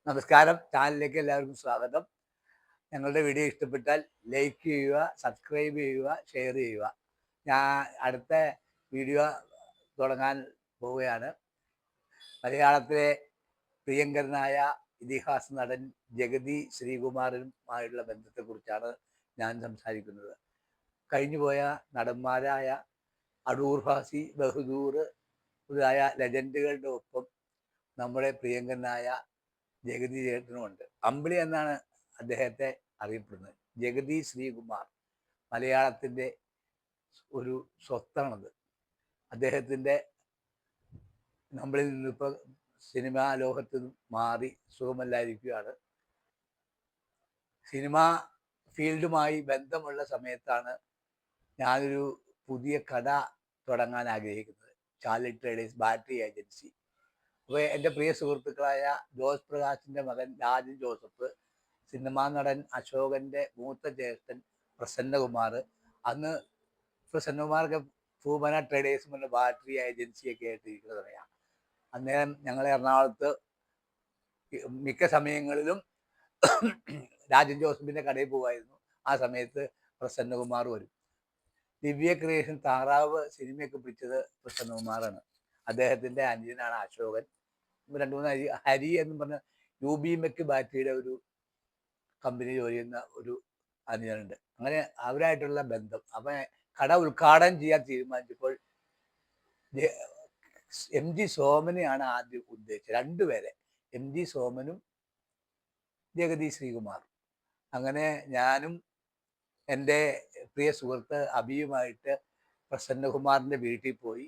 നമസ്കാരം. ചാനലിലേക്ക് എല്ലാവർക്കും സ്വാഗതം. ഞങ്ങളുടെ വീഡിയോ ഇഷ്ടപ്പെട്ടാൽ ലൈക്ക് ചെയ്യുക, സബ്സ്ക്രൈബ് ചെയ്യുക, ഷെയർ ചെയ്യുക. ഞാൻ അടുത്ത വീഡിയോ തുടങ്ങാൻ പോവുകയാണ്. മലയാളത്തിലെ പ്രിയങ്കരനായ ഇതിഹാസ നടൻ ജഗതി ശ്രീകുമാരനുമായുള്ള ബന്ധത്തെക്കുറിച്ചാണ് ഞാൻ സംസാരിക്കുന്നത്. കഴിഞ്ഞുപോയ നടന്മാരായ അടൂർ ഭാസി, ബഹദൂർ മുതലായ ലെജൻഡുകളുടെ ഒപ്പം നമ്മുടെ പ്രിയങ്കരനായ ജഗതി ചേട്ടനുമുണ്ട്. അമ്പിളി എന്നാണ് അദ്ദേഹത്തെ അറിയപ്പെടുന്നത്. ജഗതി ശ്രീകുമാർ മലയാളത്തിൻ്റെ ഒരു സ്വത്താണത്. അദ്ദേഹത്തിൻ്റെ നമ്മളിൽ നിന്നിപ്പോൾ സിനിമാ ലോകത്ത് മാറി സുഖമല്ലായിരിക്കുകയാണ്. സിനിമാ ഫീൽഡുമായി ബന്ധമുള്ള സമയത്താണ് ഞാനൊരു പുതിയ കട തുടങ്ങാൻ ആഗ്രഹിക്കുന്നത്. Charlie traders battery agency. അപ്പോൾ എൻ്റെ പ്രിയ സുഹൃത്തുക്കളായ ജോസ് പ്രകാശിൻ്റെ മകൻ രാജൻ ജോസഫ്, സിനിമാ നടൻ അശോകൻ്റെ മൂത്ത ജ്യേഷ്ഠൻ പ്രസന്നകുമാർ, അന്ന് പ്രസന്നകുമാർക്ക് ഭൂമന ട്രേഡേഴ്സ് പറഞ്ഞ ബാറ്ററി ഏജൻസിയൊക്കെ ആയിട്ട് ഇരിക്കുന്നത് പറയാം. അന്നേരം ഞങ്ങൾ എറണാകുളത്ത് മിക്ക സമയങ്ങളിലും രാജൻ ജോസഫിൻ്റെ കടയിൽ പോകുമായിരുന്നു. ആ സമയത്ത് പ്രസന്നകുമാർ വരും. ദിവ്യ ക്രിയേഷൻ താറാവ് സിനിമയൊക്കെ പിടിച്ചത് പ്രസന്നകുമാറാണ്. അദ്ദേഹത്തിൻ്റെ അനുജനാണ് അശോകൻ. 2-3 ഹരി എന്ന് പറഞ്ഞ യുബിമെക്ക് ബാറ്ററിയുടെ ഒരു കമ്പനി ജോലി ചെയ്യുന്ന ഒരു അനുജനുണ്ട്. അങ്ങനെ അവരായിട്ടുള്ള ബന്ധം. അപ്പം കട ഉദ്ഘാടനം ചെയ്യാൻ തീരുമാനിച്ചപ്പോൾ MG സോമനെയാണ് ആദ്യം ഉദ്ദേശിച്ചത്. രണ്ടുപേരെ, MG സോമനും ജഗതി ശ്രീകുമാറും. അങ്ങനെ ഞാനും എൻ്റെ പ്രിയ സുഹൃത്ത് അബിയുമായിട്ട് പ്രസന്നകുമാറിൻ്റെ വീട്ടിൽ പോയി.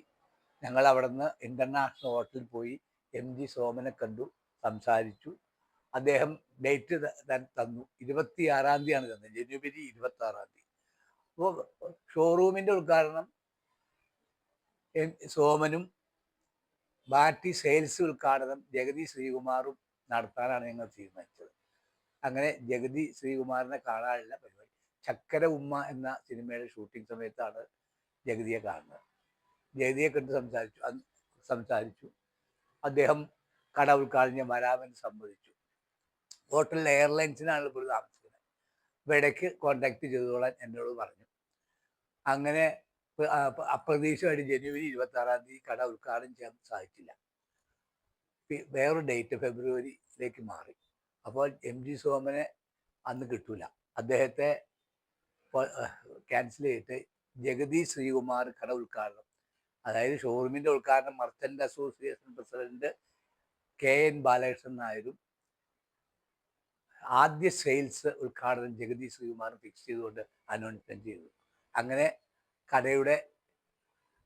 ഞങ്ങൾ അവിടെ നിന്ന് ഇൻ്റർനാഷണൽ ഹോട്ടലിൽ പോയി MG സോമനെ കണ്ടു, സംസാരിച്ചു. അദ്ദേഹം ഡേറ്റ് തന്നു. 26-ാം തീയതിയാണ് തന്നത്, ജനുവരി 26-ാം തീയതി. അപ്പോൾ ഷോറൂമിൻ്റെ ഉദ്ഘാടനം സോമനും ബാറ്ററി സെയിൽസ് ഉദ്ഘാടനം ജഗതി ശ്രീകുമാറും നടത്താനാണ് ഞങ്ങൾ തീരുമാനിച്ചത്. അങ്ങനെ ജഗതി ശ്രീകുമാറിനെ കാണാനുള്ള പരിപാടി. ചക്കര ഉമ്മ എന്ന സിനിമയുടെ ഷൂട്ടിംഗ് സമയത്താണ് ജഗതിയെ കാണുന്നത്. ജഗതിയെ കണ്ട് സംസാരിച്ചു. അദ്ദേഹം കട ഉദ്ഘാടനം വരാമെന്ന് സമ്മതിച്ചു. ഹോട്ടൽ എയർലൈൻസിനാണ് ഇപ്പോൾ താമസിക്കുന്നത്. അപ്പോൾ ഇടയ്ക്ക് കോണ്ടാക്ട് ചെയ്തോളാൻ എന്നോട് പറഞ്ഞു. അങ്ങനെ അപ്രതീക്ഷിതമായിട്ട് ജനുവരി 26-ാം തീയതി കട ഉദ്ഘാടനം ചെയ്യാൻ സാധിച്ചില്ല. വേറൊരു ഡേറ്റ് ഫെബ്രുവരിയിലേക്ക് മാറി. അപ്പോൾ MG സോമനെ അന്ന് കിട്ടൂല. അദ്ദേഹത്തെ ക്യാൻസൽ ചെയ്തിട്ട് ജഗതി ശ്രീകുമാർ കട ഉദ്ഘാടനം, അതായത് ഷോറൂമിൻ്റെ ഉദ്ഘാടനം merchant association president KN Balakrishnan നായരും ആദ്യ സെയിൽസ് ഉദ്ഘാടനം ജഗതി ശ്രീകുമാറും ഫിക്സ് ചെയ്തുകൊണ്ട് അനൗൺസ്മെൻറ്റ് ചെയ്തു. അങ്ങനെ കടയുടെ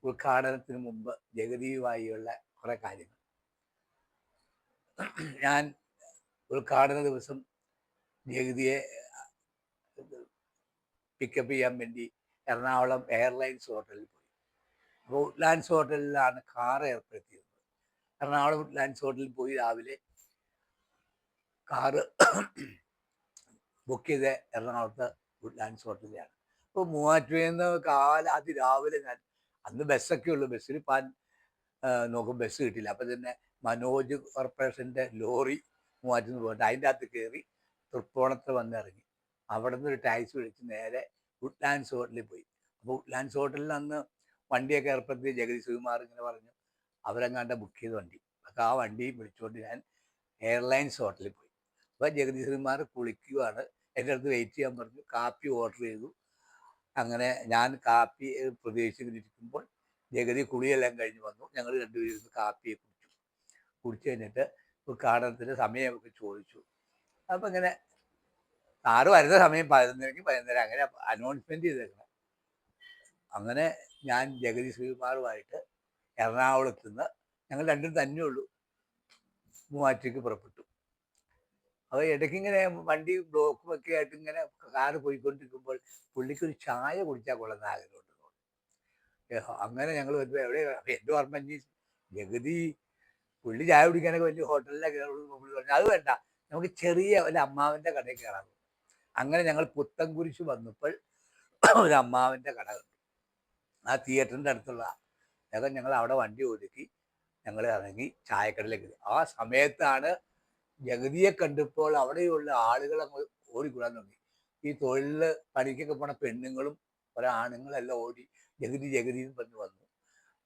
ഉദ്ഘാടനത്തിന് മുമ്പ് ജഗതിയുമായുള്ള കുറേ കാര്യങ്ങൾ. ഞാൻ ഉദ്ഘാടന ദിവസം ജഗതിയെ പിക്കപ്പ് ചെയ്യാൻ വേണ്ടി എറണാകുളം എയർലൈൻസ് ഹോട്ടലിൽ പോയി. അപ്പോൾ വുഡ്ലാൻഡ്സ് ഹോട്ടലിലാണ് കാർ ഏർപ്പെടുത്തിയത്. എറണാകുളം വുഡ്ലാൻഡ്സ് ഹോട്ടലിൽ പോയി രാവിലെ കാറ് ബുക്ക് ചെയ്ത് എറണാകുളത്ത് വുഡ്ലാൻഡ്സ് ഹോട്ടലിലാണ്. അപ്പോൾ മൂവാറ്റുപുഴയിൽ നിന്ന് അതിരാവിലെ ഞാൻ, അന്ന് ബസ്സൊക്കെ ഉള്ളു, ബസ്സിൽ പോകാൻ നോക്കും, ബസ് കിട്ടില്ല. അപ്പം തന്നെ മനോജ് കോർപ്പറേഷൻ്റെ ലോറി മൂവാറ്റിൽ നിന്ന് പോയിട്ട് അതിൻ്റെ അകത്ത് കയറി തൃപ്പൂണിത്ത് വന്നിറങ്ങി. അവിടെ നിന്ന് ഒരു ടാക്സി വിളിച്ച് നേരെ വുഡ്ലാൻഡ്സ് ഹോട്ടലിൽ പോയി. അപ്പോൾ വുഡ്ലാൻഡ്സ് ഹോട്ടലിൽ അന്ന് വണ്ടിയൊക്കെ ഏർപ്പെടുത്തി ജഗതി ശ്രീകുമാർ ഇങ്ങനെ പറഞ്ഞു അവരെങ്ങാണ്ട് ബുക്ക് ചെയ്ത വണ്ടി. അപ്പോൾ ആ വണ്ടി വിളിച്ചുകൊണ്ട് ഞാൻ എയർലൈൻസ് ഹോട്ടലിൽ പോയി. അപ്പോൾ ജഗതി ശ്രീകുമാർ കുളിക്കുകയാണ്. എൻ്റെ അടുത്ത് വെയിറ്റ് ചെയ്യാൻ പറഞ്ഞു. കാപ്പി ഓർഡർ ചെയ്തു. അങ്ങനെ ഞാൻ കാപ്പി പ്രതീക്ഷിച്ചിരിക്കുമ്പോൾ ജഗതി കുളിയെല്ലാം കഴിഞ്ഞ് വന്നു. ഞങ്ങൾ രണ്ടുപേരും ഇരുന്ന് കാപ്പിയെ കുടിച്ചു കഴിഞ്ഞിട്ട് ഉദ്ഘാടനത്തിൻ്റെ സമയമൊക്കെ ചോദിച്ചു. അപ്പം ഇങ്ങനെ സാറ് വരുന്ന സമയം 11:00 അങ്ങനെ അനൗൺസ്മെൻറ്റ് ചെയ്തേക്കണം. അങ്ങനെ ഞാൻ ജഗതി ശ്രീകുമാറുമായിട്ട് എറണാകുളത്ത് നിന്ന്, ഞങ്ങൾ രണ്ടും തന്നെയുള്ളൂ, മൂവാറ്റുപുഴയ്ക്ക് പുറപ്പെട്ടു. അപ്പോൾ ഇടയ്ക്കിങ്ങനെ വണ്ടി ബ്ലോക്കുമൊക്കെ ആയിട്ട് ഇങ്ങനെ കാറ് പോയിക്കൊണ്ടിരിക്കുമ്പോൾ പുള്ളിക്കൊരു ചായ കുടിച്ചാൽ കൊള്ളുന്ന ആഗ്രഹമുണ്ട്. അങ്ങനെ ഞങ്ങൾ എവിടെ എൻ്റെ ഓർമ്മ ജഗതി പുള്ളി ചായ കുടിക്കാനൊക്കെ വലിയ ഹോട്ടലിലൊക്കെ പുള്ളി പറഞ്ഞു അത് വേണ്ട, നമുക്ക് ചെറിയ ഒരു അമ്മാവൻ്റെ കടയിൽ കയറാൻ. അങ്ങനെ ഞങ്ങൾ പുത്തൻകുരിശ് വന്നപ്പോൾ ഒരു അമ്മാവൻ്റെ കട കണ്ടു. ആ തിയേറ്ററിൻ്റെ അടുത്തുള്ള ഞങ്ങൾ അവിടെ വണ്ടി ഒതുക്കി ഞങ്ങൾ ഇറങ്ങി ചായക്കടയിലേക്ക്. ആ സമയത്താണ് ജഗതിയെ കണ്ടപ്പോൾ അവിടെയുള്ള ആളുകൾ അങ്ങ് ഓടിക്കൂടാൻ തുടങ്ങി. ഈ തൊഴിലിൽ പണിക്കൊക്കെ പോണ പെണ്ണുങ്ങളും ഒരാണുങ്ങളെല്ലാം ഓടി ജഗതി ജഗതി എന്ന് പറഞ്ഞു വന്നു.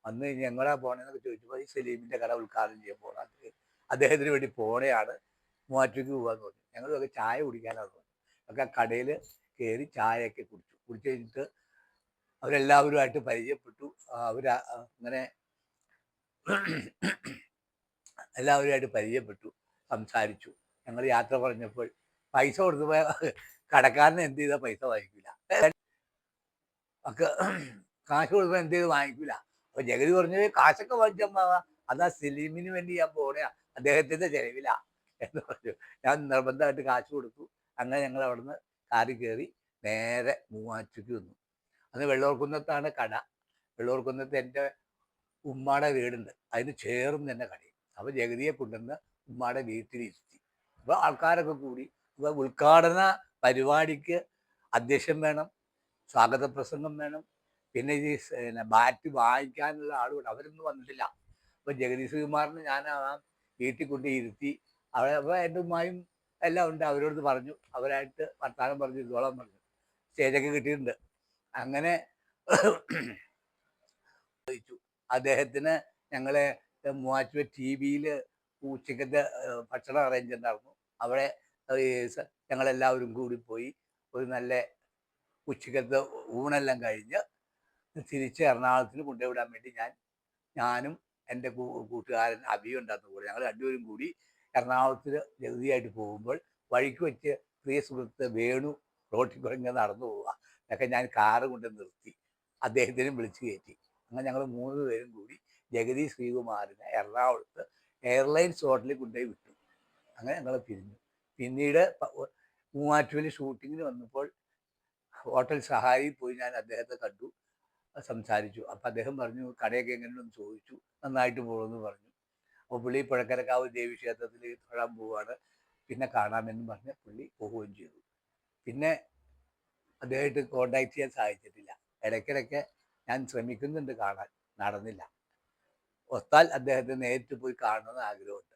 അന്ന് ഞങ്ങളാ പോണേന്നൊക്കെ ചോദിച്ചപ്പോൾ ഈ സലീമിൻ്റെ കട ഉദ്ഘാടനം ചെയ്യാൻ പോകണം, അദ്ദേഹത്തിന് വേണ്ടി പോണെയാണ്, മൂവാറ്റുപുഴയ്ക്ക് പോകാന്ന് പറഞ്ഞു. ഞങ്ങളൊക്കെ ചായ കുടിക്കാനാണ് പറഞ്ഞു. ഒക്കെ ആ കടയിൽ കയറി ചായയൊക്കെ കുടിച്ചു കഴിഞ്ഞിട്ട് അവരെല്ലാവരുമായിട്ട് പരിചയപ്പെട്ടു. അവർ അങ്ങനെ എല്ലാവരുമായിട്ട് പരിചയപ്പെട്ടു, സംസാരിച്ചു. ഞങ്ങൾ യാത്ര പറഞ്ഞപ്പോൾ പൈസ കൊടുത്തപ്പോൾ കടക്കാരനെ എന്ത് ചെയ്താൽ പൈസ വാങ്ങിക്കില്ല, ഒക്കെ കാശ് കൊടുത്തപ്പോൾ എന്ത് ചെയ്ത് വാങ്ങിക്കില്ല. അപ്പൊ ജഗതി പറഞ്ഞത് കാശൊക്കെ വാങ്ങിച്ചമ്മാവാ, അതാ സലീമിന് വേണ്ടി ഞാൻ പോണയാ, അദ്ദേഹത്തിന്റെ ചെലവില എന്ന് പറഞ്ഞു. ഞാൻ നിർബന്ധമായിട്ട് കാശ് കൊടുത്തു. അങ്ങനെ ഞങ്ങൾ അവിടുന്ന് കാറിൽ കയറി നേരെ മൂവാറ്റുക്ക് വന്നു. അന്ന് വെള്ളോർക്കുന്നത്താണ് കട. വെള്ളോർക്കുന്നത്ത് എൻ്റെ ഉമ്മാടെ വീടുണ്ട്, അതിന് ചേർന്ന് തന്നെ കടയും. അപ്പോൾ ജഗതിയെ കൊണ്ടുവന്ന് ഉമ്മാടെ വീട്ടിലിരുത്തി. അപ്പോൾ ആൾക്കാരൊക്കെ കൂടി. അപ്പോൾ ഉദ്ഘാടന പരിപാടിക്ക് അധ്യക്ഷൻ വേണം, സ്വാഗത പ്രസംഗം വേണം, പിന്നെ ഈ ബാറ്റ് വാങ്ങിക്കാനുള്ള ആളുകൾ അവരൊന്നും വന്നിട്ടില്ല. അപ്പോൾ ജഗതി ശ്രീകുമാറിന് ഞാൻ ആ വീട്ടിൽ കൊണ്ട് ഇരുത്തി. അപ്പോൾ എൻ്റെ ഉമ്മായും എല്ലാം ഉണ്ട്, അവരോട് പറഞ്ഞു, അവരായിട്ട് വർത്താനം പറഞ്ഞു ഇതോളം പറഞ്ഞു. സ്റ്റേജൊക്കെ കിട്ടിയിട്ടുണ്ട്. അങ്ങനെ അദ്ദേഹത്തിന് ഞങ്ങളെ മൂവാറ്റുപുഴ ടി വിയിൽ ഉച്ചക്കത്തെ ഭക്ഷണം അറേഞ്ച് ഉണ്ടായിരുന്നു. അവിടെ ഞങ്ങളെല്ലാവരും കൂടി പോയി ഒരു നല്ല ഉച്ചക്കത്തെ ഊണെല്ലാം കഴിഞ്ഞ് തിരിച്ച് എറണാകുളത്തിന് കൊണ്ടുവിടാൻ വേണ്ടി ഞാനും എൻ്റെ കൂട്ടുകാരൻ അഭിയും ഉണ്ടായിരുന്നു കൂടെ. ഞങ്ങൾ രണ്ടുപേരും കൂടി എറണാകുളത്തിൽ ജഗതിയായിട്ട് പോകുമ്പോൾ വഴിക്ക് വെച്ച് പ്രിയ സുഹൃത്ത് വേണു റോട്ടിൽ കുറഞ്ഞ് നടന്നു പോവുക. അതൊക്കെ ഞാൻ കാറ് കൊണ്ട് നിർത്തി അദ്ദേഹത്തിനും വിളിച്ചു കയറ്റി. അങ്ങനെ ഞങ്ങൾ 3 പേരും കൂടി ജഗതി ശ്രീകുമാറിനെ എറണാകുളത്ത് എയർലൈൻസ് ഹോട്ടലിൽ കൊണ്ടുപോയി വിട്ടു. അങ്ങനെ ഞങ്ങൾ പിരിഞ്ഞു. പിന്നീട് മൂവാറ്റുപുഴയിൽ ഷൂട്ടിങ്ങിന് വന്നപ്പോൾ ഹോട്ടൽ സഹായിയിൽ പോയി ഞാൻ അദ്ദേഹത്തെ കണ്ടു, സംസാരിച്ചു. അപ്പം അദ്ദേഹം പറഞ്ഞു കടയൊക്കെ എങ്ങനെയുണ്ടെന്ന് ചോദിച്ചു. നന്നായിട്ട് പോകുമെന്ന് പറഞ്ഞു. അപ്പോൾ പുള്ളി പുഴക്കരക്കാവ് ദേവീക്ഷേത്രത്തിൽ തൊഴാൻ പോവുകയാണ്, പിന്നെ കാണാമെന്ന് പറഞ്ഞ് പുള്ളി പോവുകയും ചെയ്തു. പിന്നെ അദ്ദേഹമായിട്ട് കോണ്ടാക്ട് ചെയ്യാൻ സാധിച്ചിട്ടില്ല. ഇടയ്ക്കിടയ്ക്ക് ഞാൻ ശ്രമിക്കുന്നുണ്ട് കാണാൻ, നടന്നില്ല. ഒത്താൽ അദ്ദേഹത്തെ നേരിട്ട് പോയി കാണണമെന്ന് ആഗ്രഹമുണ്ട്.